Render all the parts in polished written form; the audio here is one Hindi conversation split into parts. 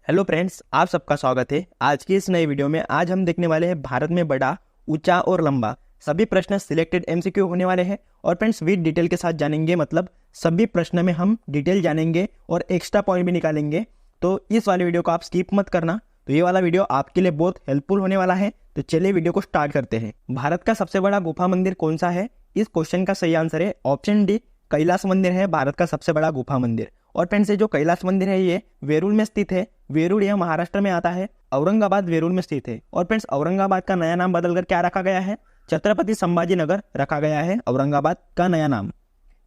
हेलो फ्रेंड्स, आप सबका स्वागत है। आज की इस नई वीडियो में आज हम देखने वाले हैं भारत में बड़ा, ऊंचा और लंबा सभी प्रश्न सिलेक्टेड एमसीक्यू होने वाले हैं। और फ्रेंड्स विद डिटेल के साथ जानेंगे, मतलब सभी प्रश्न में हम डिटेल जानेंगे और एक्स्ट्रा पॉइंट भी निकालेंगे। तो इस वाले वीडियो को आप स्किप मत करना। तो ये वाला वीडियो आपके लिए बहुत हेल्पफुल होने वाला है। तो चलिए वीडियो को स्टार्ट करते हैं। भारत का सबसे बड़ा गुफा मंदिर कौन सा है? इस क्वेश्चन का सही आंसर है ऑप्शन डी, कैलाश मंदिर है भारत का सबसे बड़ा गुफा मंदिर। और फ्रेंड्स ये जो कैलाश मंदिर है ये वेरूल में स्थित है। वेरूल यह महाराष्ट्र में आता है। औरंगाबाद वेरूल में स्थित है। और फ्रेंड्स औरंगाबाद का नया नाम बदलकर क्या रखा गया है? छत्रपति संभाजी नगर रखा गया है औरंगाबाद का नया नाम।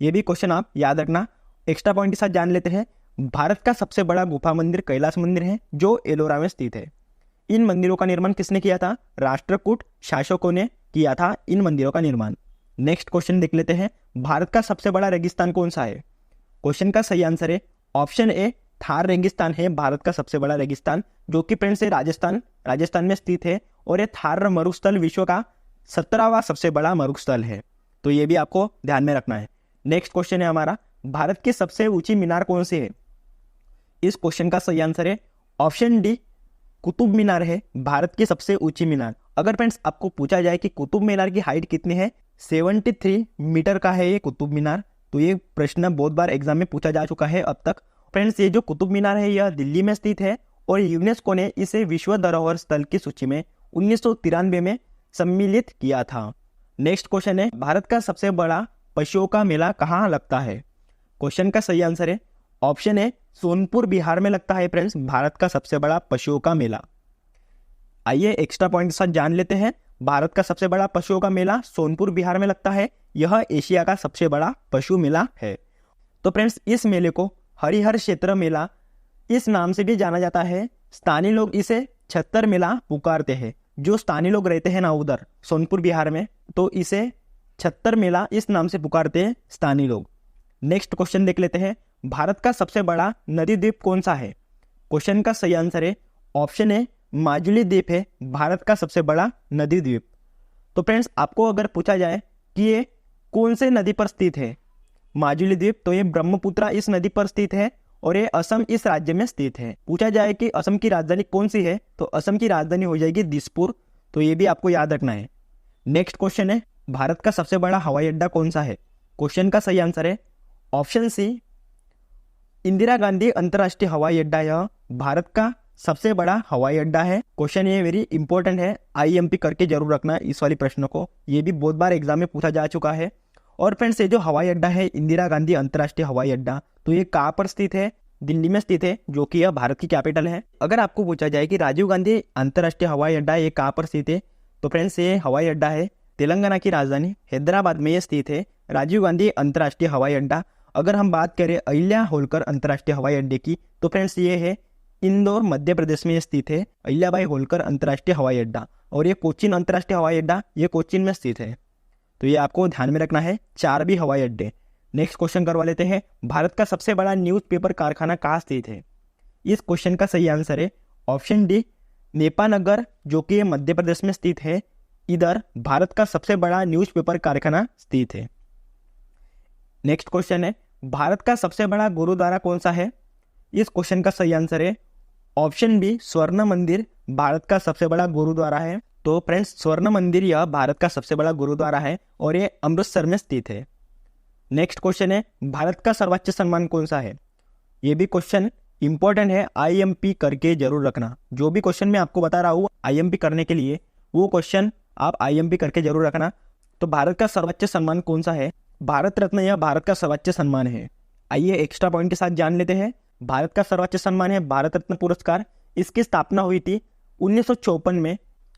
ये भी क्वेश्चन आप याद रखना। एक्स्ट्रा पॉइंट के साथ जान लेते हैं। भारत का सबसे बड़ा गुफा मंदिर कैलाश मंदिर है जो एलोरा में स्थित है। इन मंदिरों का निर्माण किसने किया था? राष्ट्रकूट शासकों ने किया था इन मंदिरों का निर्माण। नेक्स्ट क्वेश्चन देख लेते हैं। भारत का सबसे बड़ा रेगिस्तान कौन सा है? क्वेश्चन का सही आंसर है ऑप्शन ए, थार रेगिस्तान है भारत का सबसे बड़ा रेगिस्तान, जो कि फ्रेंड्स राजस्थान में स्थित है। और ये थार मरुस्थल विश्व का 17वां सबसे बड़ा मरुस्थल है। तो ये भी आपको ध्यान में रखना है। नेक्स्ट क्वेश्चन है हमारा, भारत की सबसे ऊंची मीनार कौन सी है? इस क्वेश्चन का सही आंसर है ऑप्शन डी, कुतुब मीनार है भारत की सबसे ऊंची मीनार। अगर फ्रेंड्स आपको पूछा जाए कि कुतुब मीनार की हाइट कितनी है, 73 मीटर का है ये कुतुब मीनार। तो ये प्रश्न बहुत बार एग्जाम में पूछा जा चुका है अब तक। फ्रेंड्स ये जो कुतुब मीनार है यह दिल्ली में स्थित है और यूनेस्को ने इसे विश्व धरोहर स्थल की सूची में 1993 में सम्मिलित किया था। नेक्स्ट क्वेश्चन है, भारत का सबसे बड़ा पशुओं का मेला कहाँ लगता है? क्वेश्चन का सही आंसर है ऑप्शन है, सोनपुर बिहार में लगता है फ्रेंड्स भारत का सबसे बड़ा पशुओं का मेला। आइए एक्स्ट्रा पॉइंट के साथ जान लेते हैं। भारत का सबसे बड़ा पशुओं का मेला सोनपुर बिहार में लगता है। यह एशिया का सबसे बड़ा पशु मेला है। तो फ्रेंड्स इस मेले को हरिहर क्षेत्र मेला इस नाम से भी जाना जाता है। स्थानीय लोग इसे छत्तर मेला पुकारते हैं। जो स्थानीय लोग रहते हैं ना उधर सोनपुर बिहार में, तो इसे छत्तर मेला इस नाम से पुकारते हैं स्थानीय लोग। नेक्स्ट क्वेश्चन देख लेते हैं। भारत का सबसे बड़ा नदी द्वीप कौन सा है? क्वेश्चन का सही आंसर है ऑप्शन ए, माजुली द्वीप है भारत का सबसे बड़ा नदी द्वीप। तो फ्रेंड्स आपको अगर पूछा जाए कि ये कौन से नदी पर स्थित है माजुली द्वीप, तो ये ब्रह्मपुत्र इस नदी पर स्थित है और ये असम इस राज्य में स्थित है। पूछा जाए कि असम की राजधानी कौन सी है, तो असम की राजधानी हो जाएगी दिसपुर। तो ये भी आपको याद रखना है। नेक्स्ट क्वेश्चन है, भारत का सबसे बड़ा हवाई अड्डा कौन सा है? क्वेश्चन का सही आंसर है ऑप्शन सी, इंदिरा गांधी अंतर्राष्ट्रीय हवाई अड्डा। यह भारत का सबसे बड़ा हवाई अड्डा है। क्वेश्चन ये वेरी इंपॉर्टेंट है, आईएमपी करके जरूर रखना इस वाली प्रश्न को। ये भी बहुत बार एग्जाम में पूछा जा चुका है। और फ्रेंड्स ये जो हवाई अड्डा है इंदिरा गांधी अंतर्राष्ट्रीय हवाई अड्डा, तो ये कहाँ पर स्थित है? दिल्ली में स्थित है, जो कि यह भारत की कैपिटल है। अगर आपको पूछा जाए कि राजीव गांधी अंतर्राष्ट्रीय हवाई अड्डा ये कहाँ पर स्थित है, तो फ्रेंड्स ये हवाई अड्डा है तेलंगाना की राजधानी हैदराबाद में ये स्थित है राजीव गांधी अंतर्राष्ट्रीय हवाई अड्डा। अगर हम बात करें अहिल्या होलकर अंतर्राष्ट्रीय हवाई अड्डे की, तो फ्रेंड्स ये है इंदौर मध्य प्रदेश में स्थित है अहिल्याबाई होलकर अंतर्राष्ट्रीय हवाई अड्डा। और ये कोचीन अंतर्राष्ट्रीय हवाई अड्डा ये कोचीन में स्थित है। तो ये आपको ध्यान में रखना है, 4 भी हवाई अड्डे। नेक्स्ट क्वेश्चन करवा लेते हैं। भारत का सबसे बड़ा न्यूज़पेपर कारखाना कहाँ स्थित है? इस क्वेश्चन का सही आंसर है ऑप्शन डी, नेपानगर, जो कि मध्य प्रदेश में स्थित है। इधर भारत का सबसे बड़ा न्यूज़पेपर कारखाना स्थित है। नेक्स्ट क्वेश्चन है, भारत का सबसे बड़ा गुरुद्वारा कौन सा है? इस क्वेश्चन का सही आंसर है ऑप्शन बी, स्वर्ण मंदिर भारत का सबसे बड़ा गुरुद्वारा है। तो फ्रेंड्स स्वर्ण मंदिर यह भारत का सबसे बड़ा गुरुद्वारा है और ये अमृतसर में स्थित है। नेक्स्ट क्वेश्चन है, भारत का सर्वोच्च सम्मान कौन सा है? ये भी क्वेश्चन इंपॉर्टेंट है, आईएमपी करके जरूर रखना। जो भी क्वेश्चन मैं आपको बता रहा हूँ आईएमपी करने के लिए, वो क्वेश्चन आप आईएमपी करके जरूर रखना। तो भारत का सर्वोच्च सम्मान कौन सा है? भारत रत्न यह भारत का सर्वोच्च सम्मान है। आइए एक्स्ट्रा पॉइंट के साथ जान लेते हैं। भारत का सर्वोच्च सम्मान है भारत रत्न पुरस्कार। इसकी स्थापना हुई थी 1954 में।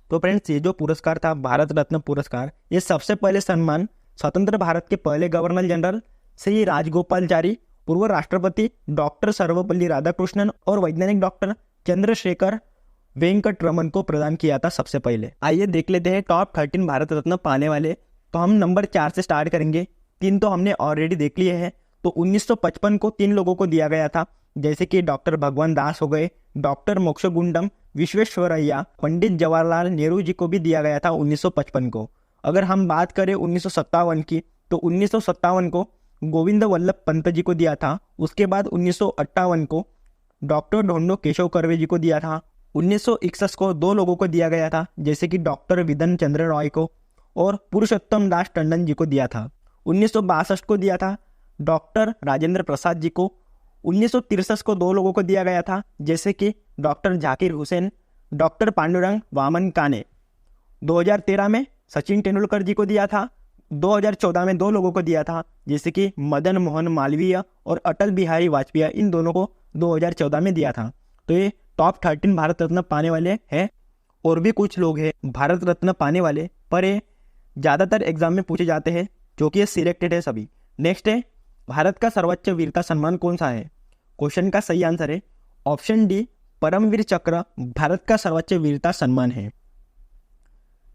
तो फ्रेंड्स ये जो पुरस्कार था भारत रत्न पुरस्कार, ये सबसे पहले सम्मान स्वतंत्र भारत के पहले गवर्नर जनरल श्री राजगोपालचारी, पूर्व राष्ट्रपति डॉक्टर सर्वपल्ली राधाकृष्णन और वैज्ञानिक डॉक्टर चंद्रशेखर वेंकट रमन को प्रदान किया था सबसे पहले। आइए देख लेते हैं टॉप 13 भारत रत्न पाने वाले। तो हम नंबर 4 से स्टार्ट करेंगे। 3 तो हमने ऑलरेडी देख लिए हैं। तो 1955 को 3 लोगों को दिया गया था, जैसे कि डॉक्टर भगवान दास हो गए, डॉक्टर मोक्षगुंडम विश्वेश्वरैया, पंडित जवाहरलाल नेहरू जी को भी दिया गया था 1955 को। अगर हम बात करें 1957 की, तो 1957 को गोविंद वल्लभ पंत जी को दिया था। उसके बाद 1958 को डॉक्टर ढोंडो केशव कर्वे जी को दिया था। 1961 को 2 लोगों को दिया गया था, जैसे कि डॉक्टर विधन चंद्र रॉय को और पुरुषोत्तम दास टंडन जी को दिया था। 1962 को दिया था डॉक्टर राजेंद्र प्रसाद जी को। 1963 को 2 लोगों को दिया गया था, जैसे कि डॉक्टर जाकिर हुसैन, डॉक्टर पांडुरंग वामन काने। 2013 में सचिन तेंदुलकर जी को दिया था। 2014 में 2 लोगों को दिया था, जैसे कि मदन मोहन मालवीय और अटल बिहारी वाजपेयी, इन दोनों को 2014 में दिया था। तो ये टॉप 13 भारत रत्न पाने वाले हैं। और भी कुछ लोग हैं भारत रत्न पाने वाले, पर ये ज़्यादातर एग्जाम में पूछे जाते हैं, जो कि ये सिलेक्टेड है सभी। नेक्स्ट है, भारत का सर्वोच्च वीरता सम्मान कौन सा है? क्वेश्चन का सही आंसर है ऑप्शन डी, परमवीर चक्र भारत का सर्वोच्च वीरता सम्मान है।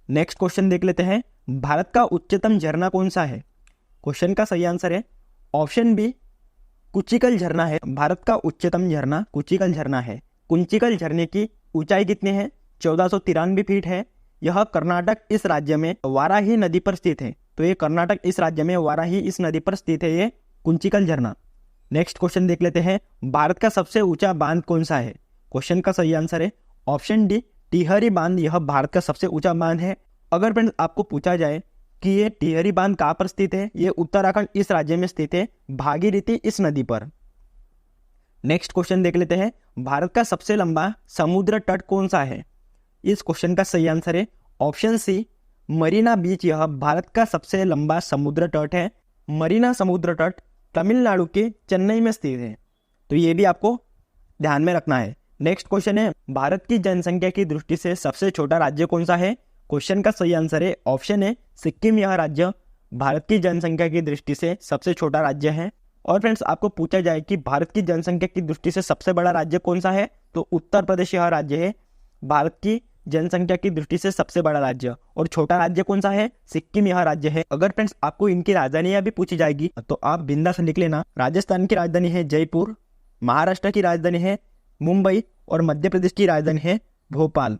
नेक्स्ट क्वेश्चन देख लेते हैं, भारत का उच्चतम झरना कौन सा है? क्वेश्चन का सही आंसर है ऑप्शन बी, कुचिकल झरना है। भारत का उच्चतम झरना कुचिकल झरना है। कुंचिकल झरने की ऊंचाई कितनी है? 1493 फीट है। यह कर्नाटक इस राज्य में वाराही नदी पर स्थित है। तो ये कर्नाटक इस राज्य में वाराही इस नदी पर स्थित है ये कुंचिकल झरना। नेक्स्ट क्वेश्चन देख लेते हैं, भारत का सबसे ऊंचा बांध कौन सा है? क्वेश्चन का सही आंसर है ऑप्शन डी, टिहरी बांध। यह भारत का सबसे ऊंचा बांध है। अगर फ्रेंड्स आपको पूछा जाए कि ये टिहरी बांध कहाँ पर स्थित है, ये उत्तराखंड इस राज्य में स्थित है, भागीरथी इस नदी पर। नेक्स्ट क्वेश्चन देख लेते हैं, भारत का सबसे लंबा समुद्र तट कौन सा है? इस क्वेश्चन का सही आंसर है ऑप्शन सी, मरीना बीच। यह भारत का सबसे लंबा समुद्र तट है। मरीना समुद्र तट तमिलनाडु के चेन्नई में स्थित है। तो ये भी आपको ध्यान में रखना है। नेक्स्ट क्वेश्चन है, भारत की जनसंख्या की दृष्टि से सबसे छोटा राज्य कौन सा है? क्वेश्चन का सही आंसर है ऑप्शन है सिक्किम। यह राज्य भारत की जनसंख्या की दृष्टि से सबसे छोटा राज्य है। और फ्रेंड्स आपको पूछा जाए कि भारत की जनसंख्या की दृष्टि से सबसे बड़ा राज्य कौन सा है, तो उत्तर प्रदेश यह राज्य है, भारत की जनसंख्या की दृष्टि से सबसे बड़ा राज्य। और छोटा राज्य कौन सा है? सिक्किम यह राज्य है। अगर फ्रेंड्स आपको इनकी राजधानियां भी पूछी जाएगी तो आप बिंदास लिख लेना। राजस्थान की राजधानी है जयपुर, महाराष्ट्र की राजधानी है मुंबई और मध्य प्रदेश की राजधानी है भोपाल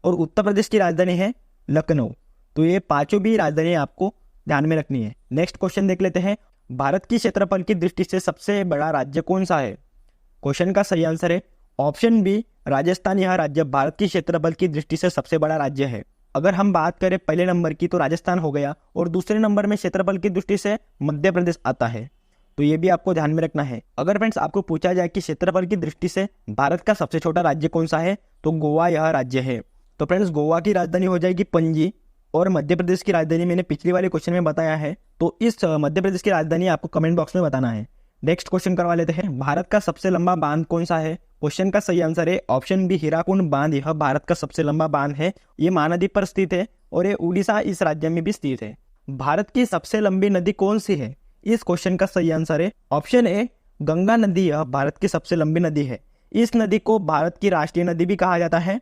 और उत्तर प्रदेश की राजधानी है लखनऊ। तो ये पांचों भी राजधानी आपको ध्यान में रखनी है। नेक्स्ट क्वेश्चन देख लेते हैं, भारत की क्षेत्रफल की दृष्टि से सबसे बड़ा राज्य कौन सा है? क्वेश्चन का सही आंसर है ऑप्शन बी, राजस्थान। यह राज्य भारत की क्षेत्रफल की दृष्टि से सबसे बड़ा राज्य है। अगर हम बात करें पहले नंबर की तो राजस्थान हो गया और दूसरे नंबर में क्षेत्रफल की दृष्टि से मध्य प्रदेश आता है। तो ये भी आपको ध्यान में रखना है। अगर फ्रेंड्स आपको पूछा जाए कि क्षेत्रफल की दृष्टि से भारत का सबसे छोटा राज्य कौन सा है, तो गोवा यह राज्य है। तो फ्रेंड्स गोवा की राजधानी हो जाएगी पणजी और मध्य प्रदेश की राजधानी मैंने पिछले वाले क्वेश्चन में बताया है। तो इस मध्य प्रदेश की राजधानी आपको कमेंट बॉक्स में बताना है। नेक्स्ट क्वेश्चन करवा लेते हैं, भारत का सबसे लंबा बांध कौन सा है? क्वेश्चन का सही आंसर है ऑप्शन बी, हीराकुंड बांध। यह भारत का सबसे लंबा बांध है। ये महानदी पर स्थित है और ये उड़ीसा इस राज्य में भी स्थित है। भारत की सबसे लंबी नदी कौन सी है? इस क्वेश्चन का सही आंसर है ऑप्शन ए, गंगा नदी। यह भारत की सबसे लंबी नदी है। इस नदी को भारत की राष्ट्रीय नदी भी कहा जाता है,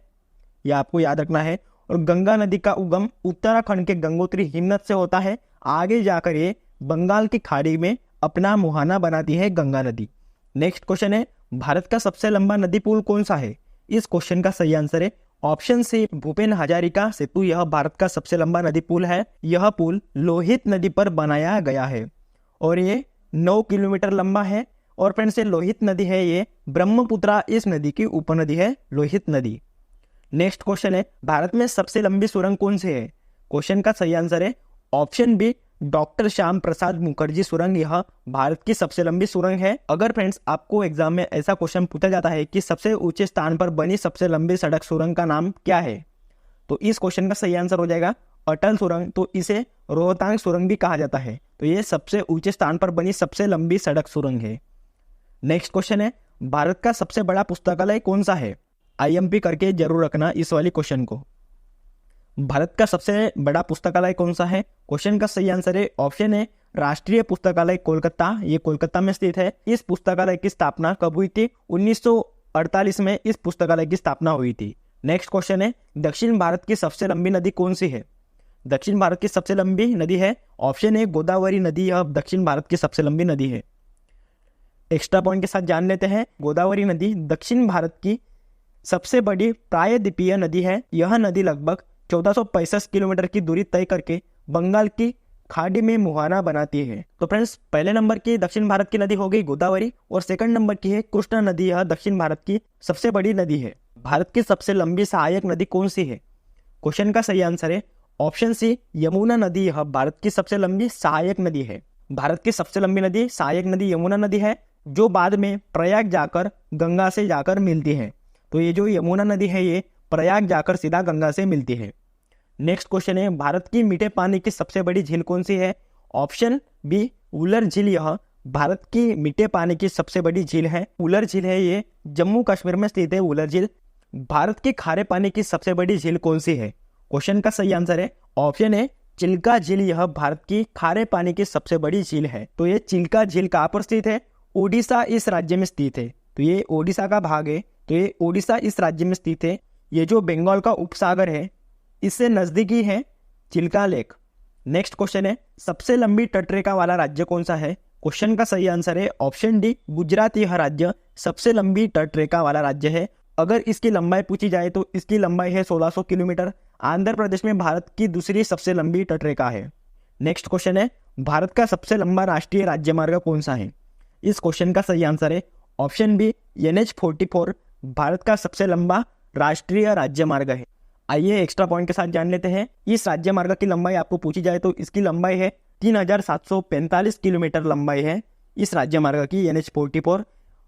यह आपको याद रखना है। और गंगा नदी का उगम उत्तराखंड के गंगोत्री हिमनद से होता है। आगे जाकर ये बंगाल की खाड़ी में अपना मुहाना बनाती है गंगा नदी। नेक्स्ट क्वेश्चन है, भारत का सबसे लंबा नदी पुल कौन सा है? इस क्वेश्चन का सही आंसर है ऑप्शन सी, भूपेन हजारिका सेतु। यह भारत का सबसे लंबा नदी पुल है। यह पुल लोहित नदी पर बनाया गया है और ये 9 किलोमीटर लंबा है। और फ्रेंड्स ये लोहित नदी है, ये ब्रह्मपुत्रा इस नदी की उपनदी है लोहित नदी। नेक्स्ट क्वेश्चन है, भारत में सबसे लंबी सुरंग कौन सी है? क्वेश्चन का सही आंसर है option B, doctor Shyam Prasad Mukherjee सुरंग। यह भारत की सबसे लंबी सुरंग है। अगर फ्रेंड्स आपको एग्जाम में ऐसा क्वेश्चन पूछा जाता है कि सबसे ऊंचे स्थान पर बनी सबसे लंबी सड़क सुरंग का नाम क्या है, तो इस क्वेश्चन का सही आंसर हो जाएगा अटल सुरंग। तो इसे रोहतांग सुरंग भी कहा जाता है। तो ये सबसे ऊंचे स्थान पर बनी सबसे लंबी सड़क सुरंग है। नेक्स्ट क्वेश्चन है, भारत का सबसे बड़ा पुस्तकालय कौन सा है? IMP करके जरूर रखना इस वाली क्वेश्चन को। भारत का सबसे बड़ा पुस्तकालय कौन सा है? क्वेश्चन का सही आंसर है ऑप्शन है राष्ट्रीय पुस्तकालय कोलकाता। ये कोलकाता में स्थित है। इस पुस्तकालय की स्थापना कब हुई थी? 1948 में इस पुस्तकालय की स्थापना हुई थी। नेक्स्ट क्वेश्चन है, दक्षिण भारत की सबसे लंबी नदी कौन सी है? दक्षिण भारत की सबसे लंबी नदी है ऑप्शन है गोदावरी नदी। यह दक्षिण भारत की सबसे लंबी नदी है। एक्स्ट्रा पॉइंट के साथ जान लेते हैं, गोदावरी नदी दक्षिण भारत की सबसे बड़ी प्रायद्वीपीय नदी है। यह नदी लगभग 1465 किलोमीटर की दूरी तय करके बंगाल की खाड़ी में मुहाना बनाती है? तो फ्रेंड्स पहले नंबर की दक्षिण भारत की नदी हो गई गोदावरी और सेकंड नंबर की है कृष्णा नदी। यह दक्षिण भारत की सबसे बड़ी नदी है। भारत की सबसे लंबी सहायक नदी कौन सी है? क्वेश्चन का सही आंसर है ऑप्शन सी यमुना नदी। यह भारत की सबसे लंबी सहायक नदी है। भारत की सबसे लंबी नदी सहायक नदी यमुना नदी है, जो बाद में प्रयाग जाकर गंगा से जाकर मिलती है। तो ये जो यमुना नदी है ये प्रयाग जाकर सीधा गंगा से मिलती है। नेक्स्ट क्वेश्चन है भारत की मीठे पानी की सबसे बड़ी झील कौन सी है? ऑप्शन बी उलर झील। यह भारत की मीठे पानी की सबसे बड़ी झील है। उलर झील है ये जम्मू कश्मीर में स्थित है उलर झील। भारत की खारे पानी की सबसे बड़ी झील कौन सी है? क्वेश्चन का सही आंसर है ऑप्शन है चिल्का झील। यह भारत की खारे पानी की सबसे बड़ी झील है। तो ये चिल्का झील कहाँ पर स्थित है? ओडिशा इस राज्य में स्थित है। तो ये ओडिशा का भाग है। तो ये ओडिशा इस राज्य में स्थित है। ये जो बंगाल का उपसागर है इससे नजदीकी है चिल्का लेक। नेक्स्ट क्वेश्चन है सबसे लंबी तटरेखा वाला राज्य कौन सा है? क्वेश्चन का सही आंसर है ऑप्शन डी गुजरात। यह राज्य सबसे लंबी तटरेखा वाला राज्य है। अगर इसकी लंबाई पूछी जाए तो इसकी लंबाई है 1600 किलोमीटर। आंध्र प्रदेश में भारत की दूसरी सबसे लंबी तटरेखा है। नेक्स्ट क्वेश्चन है भारत का सबसे लंबा राष्ट्रीय राज्यमार्ग कौन सा है? इस क्वेश्चन का सही आंसर है ऑप्शन बी NH-44 भारत का सबसे लंबा राष्ट्रीय राज्यमार्ग है। आइए एक्स्ट्रा पॉइंट के साथ जान लेते हैं। इस राज्यमार्ग की लंबाई आपको पूछी जाए तो इसकी लंबाई है 3745 किलोमीटर लंबाई है इस राज्यमार्ग की NH-44।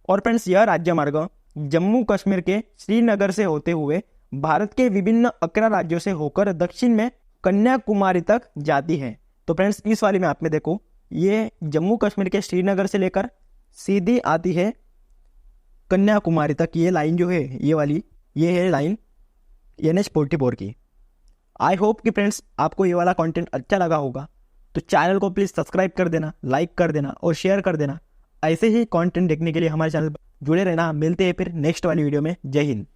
और फ्रेंड्स यह राज्यमार्ग जम्मू कश्मीर के श्रीनगर से होते हुए भारत के विभिन्न 11 राज्यों से होकर दक्षिण में कन्याकुमारी तक जाती है। तो फ्रेंड्स इस वाली में आप में देखो ये जम्मू कश्मीर के श्रीनगर से लेकर सीधी आती है कन्याकुमारी तक। ये लाइन जो है ये वाली ये है लाइन NH-44 की। आई होप कि फ्रेंड्स आपको ये वाला कंटेंट अच्छा लगा होगा। तो चैनल को प्लीज़ सब्सक्राइब कर देना, लाइक कर देना और शेयर कर देना। ऐसे ही कंटेंट देखने के लिए हमारे चैनल पर जुड़े रहना। मिलते हैं फिर नेक्स्ट वाली वीडियो में। जय हिंद।